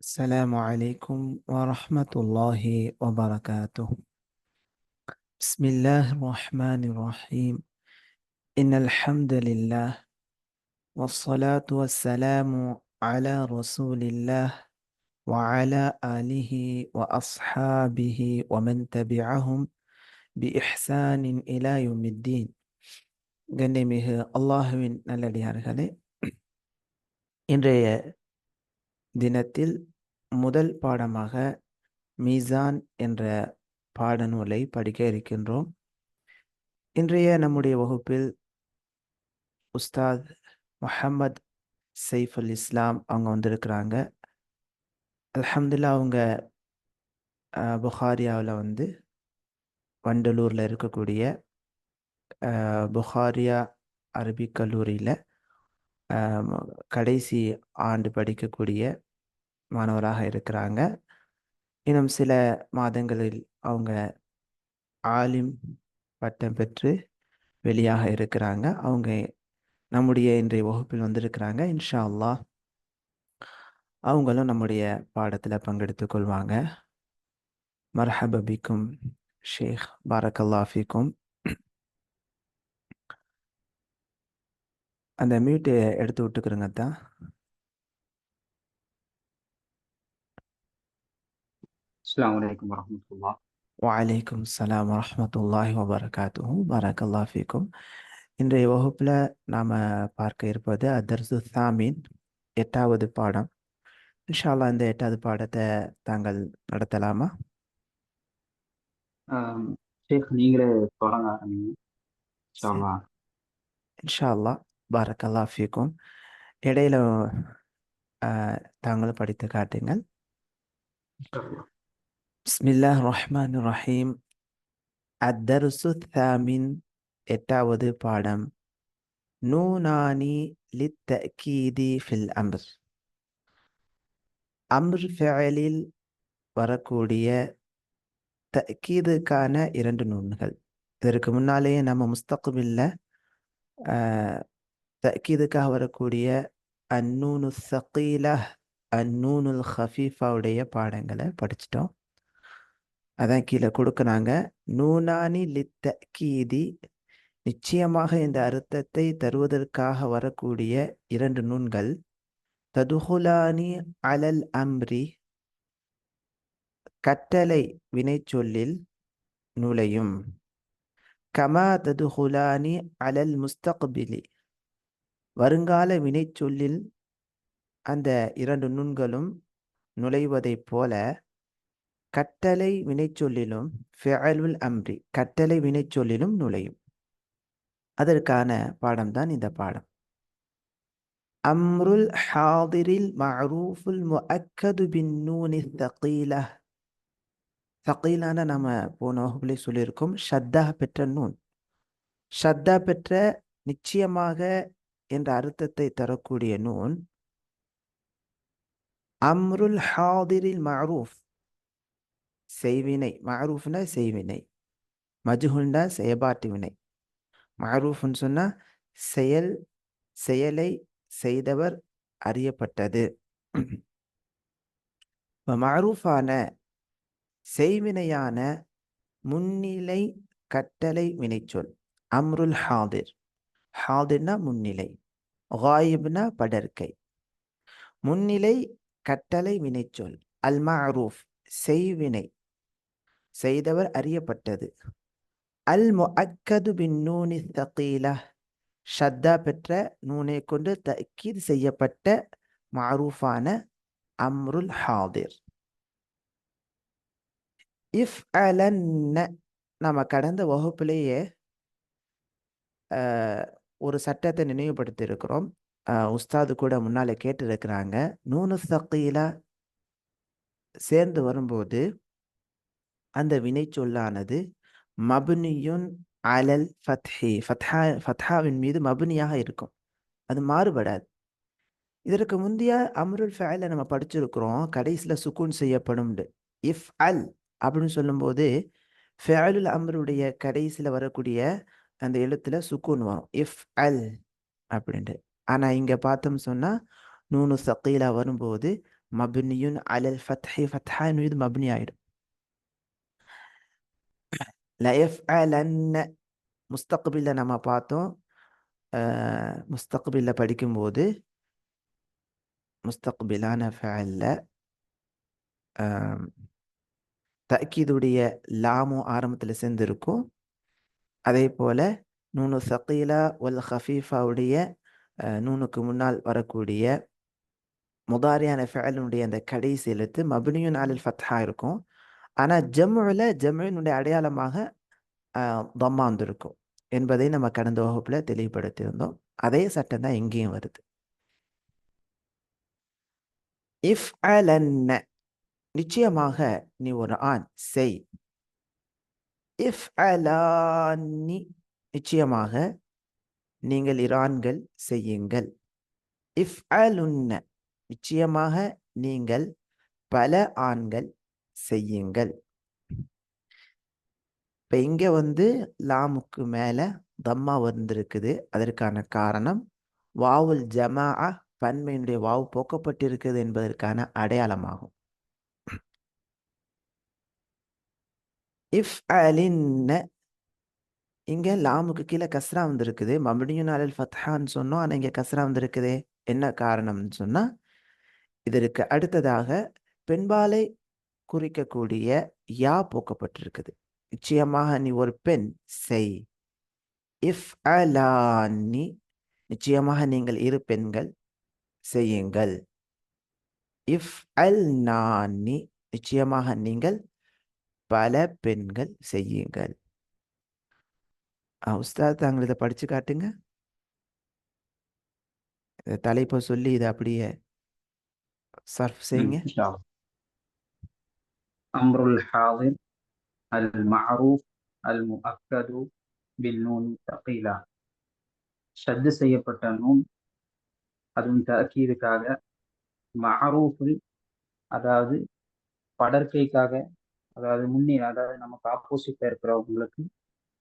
السلام عليكم ورحمة الله وبركاته. بسم الله الرحمن الرحيم. إن الحمد لله والصلاة والسلام على رسول الله وعلى آله وأصحابه ومن تبعهم بإحسان إلى يوم الدين. கண்ணியமிகு அல்லாஹுவின் நல்லடியார்களே, இன்றைய தினத்தில் முதல் பாடமாக மீசான் என்ற பாடநூலை படிக்க இருக்கின்றோம். இன்றைய நம்முடைய வகுப்பில் உஸ்தாத் முஹம்மத் சைஃபுல் இஸ்லாம் அவங்க வந்திருக்கிறாங்க. அல்ஹம்துலில்லாஹ் அவங்க புகாரியாவில் வண்டலூரில் இருக்கக்கூடிய புகாரியா அரபிக் கல்லூரியில் கடைசி ஆண்டு படிக்கக்கூடிய மாணவராக இருக்கிறாங்க. இன்னும் சில மாதங்களில் அவங்க ஆலிம் பட்டம் பெற்று வெளியாக இருக்கிறாங்க. அவங்க நம்முடைய இன்றைய வகுப்பில் வந்திருக்கிறாங்க. இன்ஷா அல்லாஹ் அவங்களும் நம்முடைய பாடத்தில் பங்கெடுத்துக் கொள்வாங்க. மர்ஹபா பிக்கும் ஷேக், பாரக்கல்லா ஃபீக்கும். அந்த மியூட்டை எடுத்து விட்டுக்கிறங்க தான். அஸ்ஸலாமு அலைக்கும் வரஹ்மத்துல்லாஹ். வலைக்கும் ஸலாம் வரஹ்மத்துல்லாஹி வபரகாத்துஹு. பாரக்கல்லா ஃபீக்கும். இன்றைய வகுப்பில் நாம் பார்க்க இருப்பது அத்தர்சு தாமீன், 8வது பாடம். இன்ஷா அல்லாஹ் இந்த 8வது பாடத்தை தாங்கள் நடத்தலாமா? ஷேக் நீங்களே தொடங்க ஆரம்பிங்க. இன்ஷா சரி, அல்லாஹ். இன்ஷா அல்லாஹ். பாரக்கல்லா ஃபீக்கும். இடையில தாங்களும் படித்து காட்டுங்கள். இன்ஷா அல்லாஹ். பிஸ்மில்லாஹ் ரஹ்மான் ரஹீம். அத்தர்சு தாமின், 8வது பாடம். நூனானி லித்தகீதி ஃபில் அம்ர். அம்ர் ஃபிஅலில் வரக்கூடிய தக்கீதுக்கான 2 நூன்கள். இதற்கு முன்னாலேயே நம்ம முஸ்தக்பில்ல தக்கீதுக்காக வரக்கூடிய அந்நூனு ஸகீலா, அந்நூனுல் ஹஃபீஃபாவுடைய பாடங்களை படிச்சிட்டோம். அதான் கீழே கொடுக்குறாங்க. நூனானி லித்தகீதி, நிச்சயமாக இந்த அர்த்தத்தை தருவதற்காக வரக்கூடிய 2 நூன்கள். ததுகுலானி அலல் அம்ரி, கட்டளை வினைச்சொல்லில் நுழையும். கமா ததுகுலானி அலல் முஸ்தக்பிலி, வருங்கால வினைச்சொல்லில் அந்த 2 நூன்களும் நுழைவதைப் போல கட்டளை வினைச்சொல்லிலும் ஃபிஅலுல் அம்ரி, கட்டளை வினைச்சொல்லிலும் நுழையும். அதற்கான பாடம்தான் இந்த பாடம். அம்ருல் ஹாதிரில் மஅரூஃபுல் முஅக்கது பின் நூனி ஸகீலா. ஸகீலான நம்ம போன வகுப்பிலே சொல்லியிருக்கோம், ஷத்தா பெற்ற நூன். ஷத்தா பெற்ற நிச்சயமாக என்ற அர்த்தத்தை தரக்கூடிய நூன். அம்ருல் ஹாதிரில் மஅரூஃப், செய்வினை. மஅரூஃப்னா செய்வினை, மஜ்ஹூல்னா செயற்பாட்டு வினை. மஅரூஃப்னு சொன்னா செயலை செய்தவர், அறியப்பட்டது. மஅரூஃபான செய்வினையான முன்னிலை கட்டளை வினைச்சொல் அம்ருல் ஹாதிர். ஹாதிர்னா முன்னிலை, காயிப்னா படர்க்கை. முன்னிலை கட்டளை வினைச்சொல் அல் மஅரூஃப், செய்வினை, செய்தவர், அறியப்பட்டது. அல் முஅக்கது பின் நூனி ஸகீலா, ஷத்தா பெற்ற நூனை கொண்டு தக்கீத் செய்யப்பட்ட மஅரூஃபான அம்ருல் ஹாதிர். இஃப்அலன்ன, நம்ம கடந்த வகுப்பிலேயே ஒரு சட்டத்தை நினைவுபடுத்தி இருக்கிறோம். உஸ்தாது கூட முன்னாலே கேட்டிருக்கிறாங்க. நூனு ஸகீலா சேர்ந்து வரும்போது அந்த வினை சொல்லானது மப்னியுன் அலல் ஃபத்ஹி, ஃபத்ஹாவின் மீது மப்னியாக இருக்கும், அது மாறுபடாது. இதற்கு முந்தைய அம்ருல் ஃபஅல நம்ம படிச்சிருக்கிறோம், கடைசியில் சுக்கூன் செய்யப்படும். இஃப் அல் அப்படின்னு சொல்லும்போது ஃபஅலுல் அம்ருடைய கடைசியில் வரக்கூடிய அந்த எழுத்துல சுக்கூன் வரும், இஃப் அல் அப்படின்ட்டு. ஆனால் இங்கே பார்த்தோம் சொன்னால் நூனு ஸகீலா வரும்போது மப்னியுன் அலல் ஃபத்ஹி, ஃபத்ஹான் இது மப்னி ஆயிடும். லயஃப்அலன்ன முஸ்தக்பில்ல நம்ம பார்த்தோம். முஸ்தக்பில்ல படிக்கும்போது முஸ்தக்பிலான ஃபஅல்ல தக்கீதுடைய லாமும் ஆரம்பத்தில் சேர்ந்திருக்கும். அதே போல நூனு சகீலா வல் ஹஃபீஃபாவுடைய நூனுக்கு முன்னால் வரக்கூடிய முதாரியான ஃபஅலுடைய அந்த கடைசி எழுத்து மப்னியுன் அலல் ஃபத்ஹா இருக்கும். ஆனால் ஜம்முனுடைய அடையாளமாக தம்மா வந்திருக்கும் என்பதை நம்ம கடந்த வகுப்பில் தெளிவுபடுத்தியிருந்தோம். அதே சட்டம் தான் எங்கேயும் வருது. இஃப் அலன்ன நிச்சயமாக நீ ஒரு ஆண் செய். இஃப் அலானி நிச்சயமாக நீங்கள் இரான்கள் செய்யுங்கள். இஃப் அலுன்ன நிச்சயமாக நீங்கள் பல ஆண்கள் செய்யுங்கள். இப்போ இங்கே லாமுக்கு மேலே தம்மா வந்திருக்குது. அதற்கான காரணம் வாவுல் ஜமாஅ பன்மையினுடைய வாவு போக்கப்பட்டிருக்குது என்பதற்கான அடையாளமாகும். இஃப் அலின்ன இங்கே லாமுக்கு கீழே கஸ்ரா வந்திருக்குது. மப்னியுன் அலல் ஃபத்ஹான்னு சொன்னோம். ஆனால் இங்கே கஸ்ரா வந்திருக்குது. என்ன காரணம்னு சொன்னால் இதற்கு அடுத்ததாக பெண்பாலை குறிக்கக்கூடிய யா போக்கப்பட்டிருக்குது. நிச்சயமாக நீ ஒரு பெண் செய். இஃப் அலானி நிச்சயமாக நீங்கள் இரு பெண்கள் செய்யுங்கள். இஃப் அல் நானி நிச்சயமாக நீங்கள் பல பெண்கள் செய்யுங்கள். உஸ்தாத் தாங்கள் இதை படிச்சு காட்டுங்க. தலைப்பை சொல்லி இதை அப்படியே சர்ஃப் செய்யுங்க. இன்ஷா அல்லாஹ். அம்ருல் ஹாதிர் அல் மஅரூஃப் அல் முஅக்கது பின் நூன் தகீலா. ஷத்து செய்யப்பட்ட நூன், அதுவும் தஅக்கீதுக்காக. மஅரூஃபில் அதாவது படர்க்கைக்காக, அதாவது அதாவது நமக்கு ஆப்போசிட்ல இருக்கிறவங்களுக்கு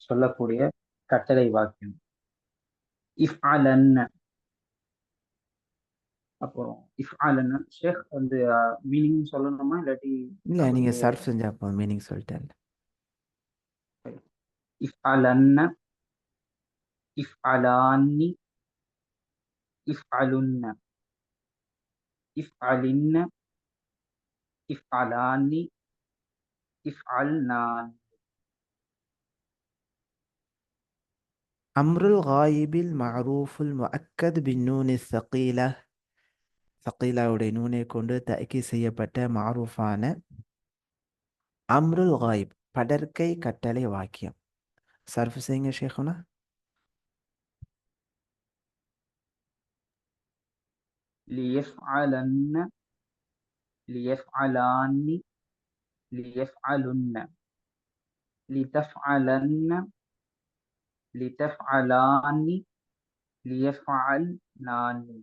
சொல்லக்கூடிய கட்டளை வாக்கியம். இஃப் அலன்ன. அப்புறம் இஃப் அலன்ன ஷேக் மீனிங் சொல்லணுமா இல்லாட்டி இல்லை, நீங்கள் அப்படியே? சர்ஃப் செஞ்சா அப்போ மீனிங் சொல்லிட்டேன். இஃப் அலன்ன, இஃப் அலானி, இஃப் அலுன்ன, இஃப் அலின்ன, இஃப் அலானி, இஃப் அல்நான். அம்ருல் காயிபில் மஅரூஃபுல் முஅக்கத் பின் நூனி ஸகீலா. ஸகீலாவுடைய நூனை கொண்டு தஅக்கீ செய்யப்பட்ட மஅரூஃபான அம்ருல் காயிப் படர்க்கை கட்டளை வாக்கியம். சர்ஃப் செய்யுங்க ஷேகுனா. லியஃஅலன்ன, லியஃஅலானி, லியஃஅலுன்ன, லிதஃஅலன்ன, லிதஃஅலானி, லியஃஅல்நானி.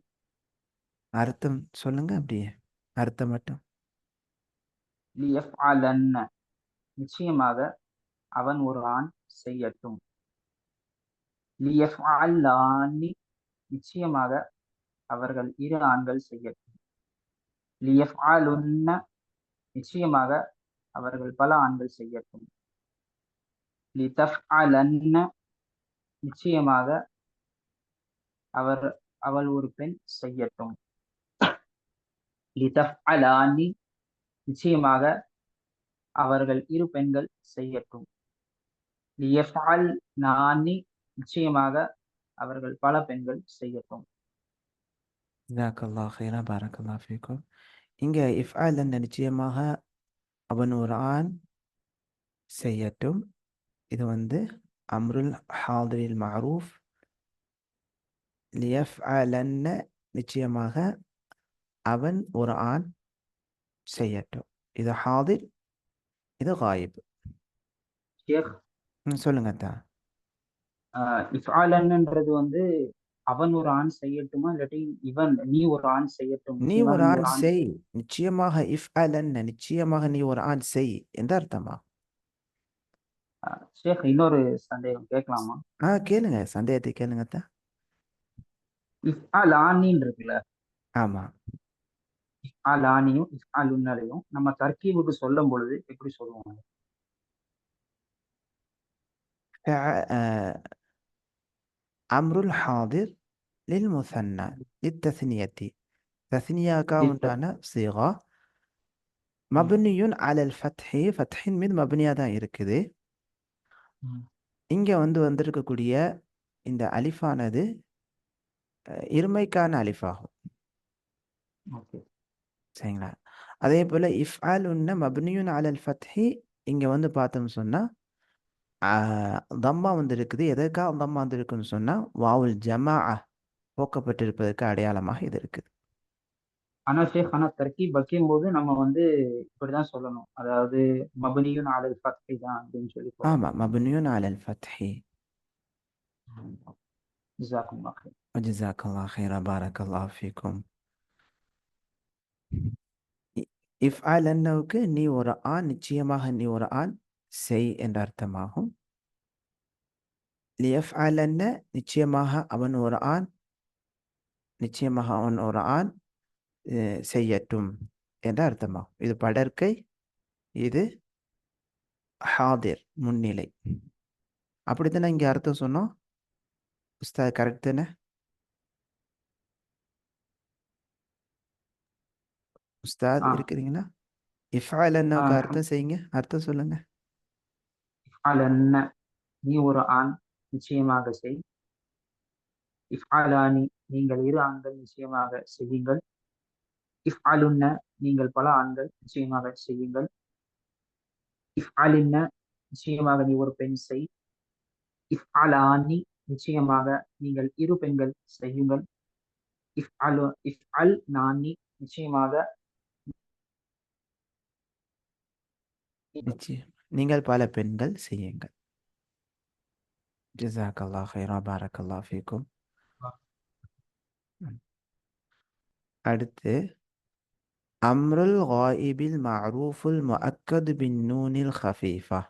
அர்த்தம் சொல்லுங்க அப்படியே, அர்த்தம் மட்டும். லியஃஅலன்ன நிச்சயமாக அவன் ஒரு ஆண் செய்யட்டும். லியஃஅல்லானி நிச்சயமாக அவர்கள் இரு ஆண்கள் செய்யட்டும். லியஃஅலுன்ன நிச்சயமாக அவர்கள் பல ஆண்கள் செய்யட்டும். லிதஃஅலன்ன நிச்சயமாக அவள் ஒரு பெண் செய்யட்டும். லிதஃஅலானி நிச்சயமாக அவர்கள் இரு பெண்கள் செய்யட்டும். லியஃஅல்நானி நிச்சயமாக அவர்கள் பல பெண்கள் செய்யட்டும். ஜஸாக்கல்லாஹ் ஹைரா, பாரக்கல்லாஹ் ஃபீக்கும். இங்கே இஃப்அல் நிச்சயமாக அவன் ஒரு ஆண் செய்யட்டும். இது அம்ருல் ஹாதிரில் மஅரூஃப். லியஃஅலன்ன நிச்சயமாக அவன் ஒரு ஆண் செய்யட்டும். இது ஹாதிர், இது காயிப். ஷேக், சொல்லுங்க தா. இஃப்அலன்ன்றது அவன் ஒரு ஆண் செய்யட்டுமா இல்லாட்டி நீ ஒரு ஆண் செய்யட்டும், நீ நிச்சயமாக ஒரு நீ ஆண் ஒரு ஆண் செய். நிச்சயமாக இஃப்அலன்ன நிச்சயமாக நீ ஒரு ஆண் செய் எந்த அர்த்தமா? ஷேக், இன்னொரு சந்தேகம் கேட்கலாமா? கேளுங்க, சந்தேகத்தை கேளுங்க தா. இஃப்அலானின்னு இருக்குல்ல, ஆமா. இஃப்அலானியும் இஃப்அலுன்னலையும் நம்ம தர்கீபுக்கு சொல்லும் பொழுது எப்படி சொல்லுவாங்க? அம்ருல் ஹாதிர் லில் முசன்னா லித்தஸ்னியத்தி தஸ்னியாக்கா லித்த- உண்டான சீகா ம், மப்னியுன் அலல் ஃபத்ஹி ஃபத்ஹின் மீது மப்னியாக தான் இருக்குது. ம், இங்கே வந்திருக்கக்கூடிய இந்த அலிஃபானது இருமைக்கான அலிஃபாகும். ஓகே. சரிங்களா? அதே போல் இஃப்ஆல் உன்ன மப்னியுன் அலல் ஃபத்ஹி இங்கே பார்த்தோம்னு சொன்னால் தம்மா இருக்குது. எதற்காக தம்மா இருக்குன்னு சொன்னால் வாவுல் ஜமா போக்கப்பட்டிருப்பதற்கு அடையாளமாக இது இருக்குது. ஆனா ஷேக், ஆனா தர்கீப் வைக்கும் போது நம்ம இப்படிதான் சொல்லணும். அதாவது மபனியும் அலல் ஃபத்ஹி தான் அப்படின்னு சொல்லி சொல்லணும். ஆமாம், மப்னியுன் அலல் ஃபத்ஹி. ஜஸாக்குமுல்லாஹ் ஹைர். ஜஸாக்கல்லாஹ் ஹைரா, பாரக்கல்லாஹ் ஃபீக்கும். இஃப்ஆல் அன்னவுக்கு நீ ஒரு ஆண், நிச்சயமாக நீ ஒரு ஆண் செய் என்ற அர்த்தமாகும். லியஃப்ஆல் அன்ன நிச்சயமாக அவன் ஒரு ஆண், நிச்சயமாக அவன் ஒரு ஆண் செய்யட்டும் என்ற அர்த்தமாகும். இது படர்க்கை, இது ஹாதிர் முன்னிலை. அப்படித்தானே இங்கே அர்த்தம் சொன்னோம் உஸ்தாத்? கரெக்ட் தானே உஸ்தாத்? ஆ, இருக்கிறீங்களா? இஃப்ஆல் அன்னவுக்கு அர்த்தம் செய்யுங்க, அர்த்தம் சொல்லுங்க. இஃப்அலன்ன நீ ஒரு ஆண் நிச்சயமாக செய். இஃப்அலானி நீங்கள் இரு ஆண்கள் நிச்சயமாக செய்யுங்கள். இஃப்அலுன்ன நீங்கள் பல ஆண்கள் நிச்சயமாக செய்யுங்கள். இஃப்அலின்ன நிச்சயமாக நீ ஒரு பெண் செய். இஃப்அலானி நிச்சயமாக நீங்கள் இரு பெண்கள் செய்யுங்கள். இஃப்அல் நானி நிச்சயமாக நிச்சயம் நீங்கள் பல பெண்கள் செய்யுங்கள். ஜஸாக்கல்லாஹ் ஹைரா, பாரக்கல்லாஹ் ஃபீக்கும். அடுத்து அம்ருல் காயிபில் மஅரூஃபுல் முஅக்கத் பின் நூனில் ஹஃபீஃபா.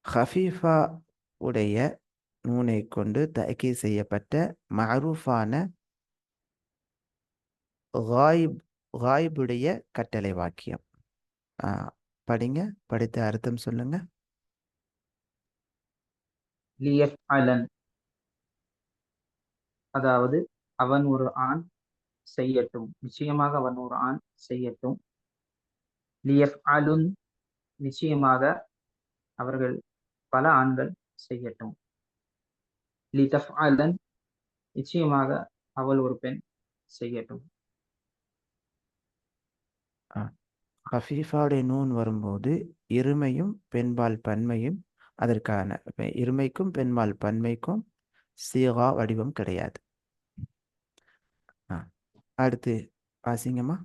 ஹஃபீஃபா உடைய நூனை கொண்டு தஅக்கீத் செய்யப்பட்ட மஅரூஃபான காயிபுடைய கட்டளை வாக்கியம். படிங்க, படித்த அர்த்தம் சொல்லுங்க. லியஃப்அலன் அதாவது அவன் ஒரு ஆண் செய்யட்டும், நிச்சயமாக அவன் ஒரு ஆண் செய்யட்டும். லியஃப்அலுன் நிச்சயமாக அவர்கள் பல ஆண்கள் செய்யட்டும். லிதஃப்அலன் நிச்சயமாக அவள் ஒரு பெண் செய்யட்டும். ஹஃபீஃபாவுடைய நூன் வரும்போது இருமையும் பெண்பால் பன்மையும் அதற்கான இருமைக்கும் பெண்பால் பன்மைக்கும் சீகா வடிவம் கிடையாது. அடுத்து வாசிங்கம்மா.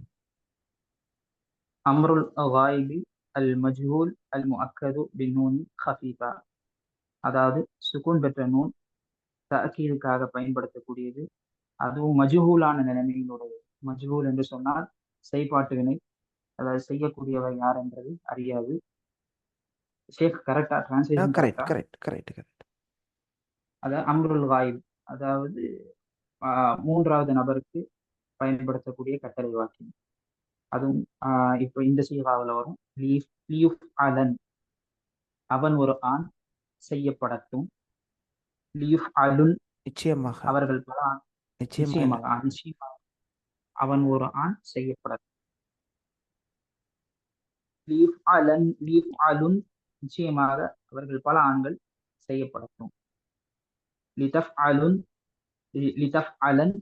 அம்ருல் காயிபி அல் மஜ்ஹூல் அல் முஅக்கது பின் நூனி ஹஃபீஃபா அதாவது சுக்கூன் பெற்ற நூன் தஅக்கீதுக்காக பயன்படுத்தக்கூடியது, அதுவும் மஜ்ஹூலான நிலைமையினுடையது. மஜ்ஹூல் என்று சொன்னால் செய்பாட்டு வினை, அதாவது செய்யக்கூடியவர் யார் என்றது அறியாது. ஷேக் கரெக்டா? டிரான்ஸ்லேஷன் கரெக்ட் கரெக்டா? Correct correct correct. அதாவது அம்ருல் காயிப் அதாவது மூன்றாவது நபருக்கு பயன்படுத்தக்கூடிய கட்டளை வாக்கியம். அதுவும் இப்போ இந்த சீகாவில் வரும். லியுஃப் அலன் அவன் ஒரு ஆண் செய்யப்படட்டும். லியுஃப் அலுன் நிச்சயமாக, அவர்கள் பல ஆண் நிச்சயமாக. நிச்சயமாக நிச்சயமாக அவன் ஒரு ஆண் செய்யப்படட்டும். லியுஃப் அலன் லியுஃப் அலுன் நிச்சயமாக அவர்கள் பல ஆண்கள் செய்யப்படட்டும். லிதஃப் அலுன் லிதஃப் அலன்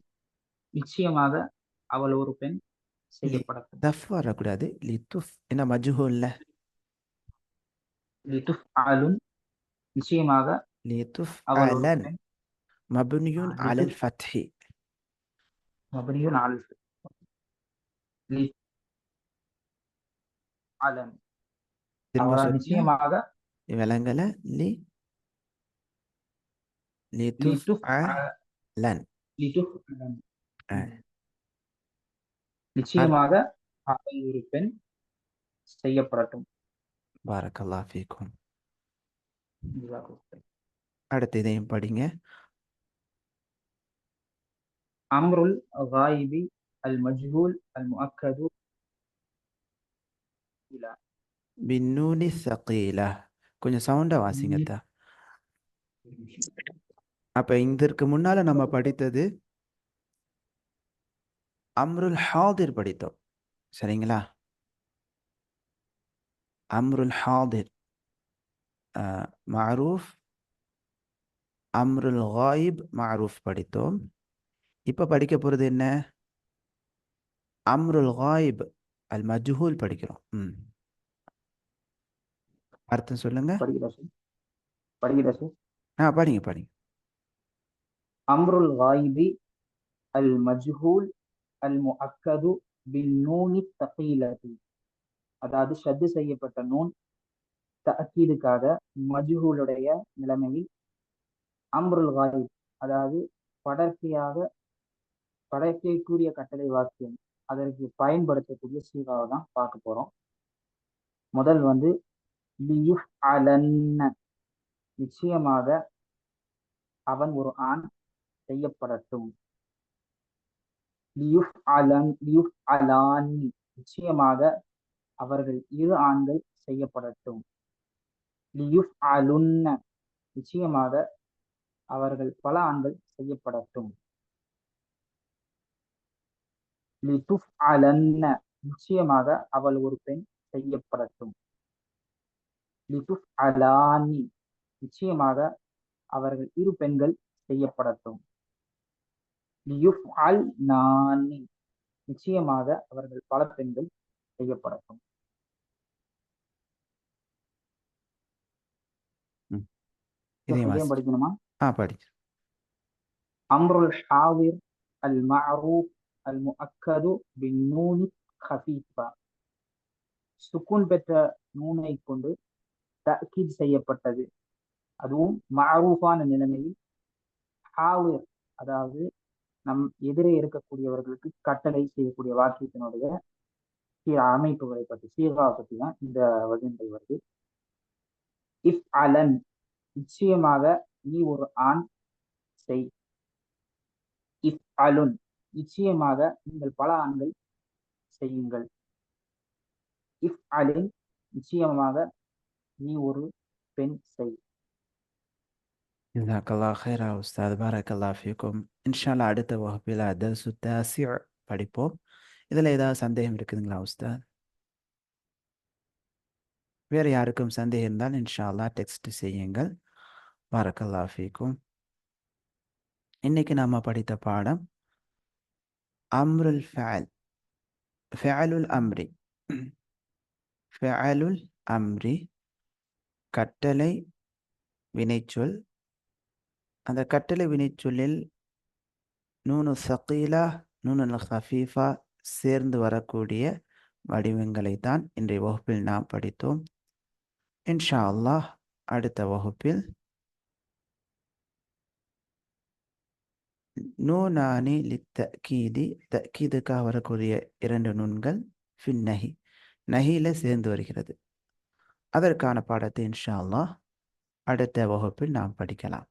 நிச்சயமாக அவள் ஒரு பெண் லி செய்யப்படட்டும். தஃப் வரக்கூடாது, லித்துஃப் என்ன மஜ்ஹூல்ல. லிதுஃப் அலுன் நிச்சயமாக லித்துஃப் அவள் ஒரு அலன் பெண். மப்னியுன் அலல் லிதுஃப் ஃபத்ஹி. மபனியுன் அல் லி அலன் திரும்ப அவள் சொல்லுங்க, நிச்சயமாக விலங்கல. லி லித்துஃப் லிதுஃப் அலன். லிதுஃப் அலன் அஹ், அர்- நிச்சயமாக அவள் ஒரு பெண் செய்யப்படட்டும். பாரக்கல்லாஹ் ஃபீக்கும். ஜஸாக்கல்லாஹ். அடுத்து இதையும் படிங்க. அம்ருல் காயிபி المجهول المؤكد إلى பின்னூனி சகீலா. கொஞ்சம் சவுண்டா வாசிங்கத்தா. அப்ப இதற்கு முன்னால நம்ம படித்தது அம்ருல் ஹாதிர் படித்தோம், சரிங்களா? அம்ருல் ஹாதிர் மஅரூஃப், அம்ருல் காயிப் மஅரூஃப் படித்தோம். இப்ப படிக்க போறது என்ன? அம்ருல் காயிப் அல் மஜ்ஹூல் படிக்கிறோம். அர்த்தம் சொல்லுங்க. படிக்கிறேன். படிங்க படிங்க. அம்ருல் காயிபி அல் மஜ்ஹூல் அல் முஅக்கது பின்னூனி தகீலதி. அதாவது ஷத்து செய்யப்பட்ட நூன் தஅக்கீதுக்காக மஜ்ஹூலுடைய நிலைமையில் அம்ருல் காயிப், அதாவது படைக்கக்கூடிய கட்டளை வாக்கியம், அதற்கு பயன்படுத்தக்கூடிய சீகாவை தான் பார்க்க போறோம். முதல் வந்து லியுஃப் அலன்ன, நிச்சயமாக அவன் ஒரு ஆண் செய்யப்படட்டும். லியுஃப் அலான், நிச்சயமாக அவர்கள் இரு ஆண்கள் செய்யப்படட்டும். லியுஃப் அலுன்ன, நிச்சயமாக அவர்கள் பல ஆண்கள் செய்யப்படட்டும். லிதுஃப் அலன்ன, நிச்சயமாக அவள் ஒரு பெண் செய்யப்படட்டும். லிதுஃப் அலானி, நிச்சயமாக அவர்கள் இரு பெண்கள் செய்யப்படட்டும். லியுஃப் அல் நானி, நிச்சயமாக அவர்கள் பல பெண்கள் செய்யப்படட்டும். இதையும் படிக்கணுமா? படி. அம்ருல் ஹாதிர் அல் மஅரூஃப் அல் முஅக்கது பின்னூனி கஃபீஃபா. சுக்கூன் பெற்ற நூனை கொண்டு தஅக்கீத் செய்யப்பட்டது, அதுவும் மஅரூஃபான நிலைமையில். ஹாதிர், அதாவது நம் எதிரே இருக்கக்கூடியவர்களுக்கு கட்டளை செய்யக்கூடிய வாக்கியத்தினுடைய அமைப்புகளை பற்றி, சீகா பற்றி தான் இந்த வழிமுறை வருது. இஃப் அலன், நிச்சயமாக நீ ஒரு ஆண் செய். இஃப் அலுன், நிச்சயமாக நீங்கள் பல ஆண்கள் செய்யுங்கள். இஃப் அலின், நிச்சயமாக நீ ஒரு பெண் செய். ஜஸாக்கல்லாஹ் ஹைரா உஸ்தாத், பாரக்கல்லாஹ் ஃபீக்கும். இன்ஷா அல்லாஹ் அடுத்த வகுப்பில் தர்சு தாஸிஉ படிப்போம். இதில் ஏதாவது சந்தேகம் இருக்குதுங்களா உஸ்தாத்? வேறு யாருக்கும் சந்தேகம் இருந்தால் இன்ஷா அல்லாஹ் டெக்ஸ்ட் செய்யுங்கள். பாரக்கல்லாஹ் ஃபீக்கும். இன்னைக்கு நாம படித்த பாடம் அம்ருல் ஃபஅல், ஃபஅலுல் அம்ரி. ஃபஅலுல் அம்ரி கட்டளை வினைச்சொல். அந்த கட்டளை வினைச்சொல்லில் நூனு சகீலா, நூனு ஹஃபீஃபா சேர்ந்து வரக்கூடிய வடிவங்களை தான் இன்றைய வகுப்பில் நாம் படித்தோம். இன்ஷா அல்லாஹ் அடுத்த வகுப்பில் நூனானி லித்தகீதி, தக்கீதுக்காக வரக்கூடிய இரண்டு நூன்கள் ஃபின் நஹி, நஹில சேர்ந்து வருகிறது. அதற்கான பாடத்தை இன்ஷா அல்லாஹ் அடுத்த வகுப்பில் நாம் படிக்கலாம்.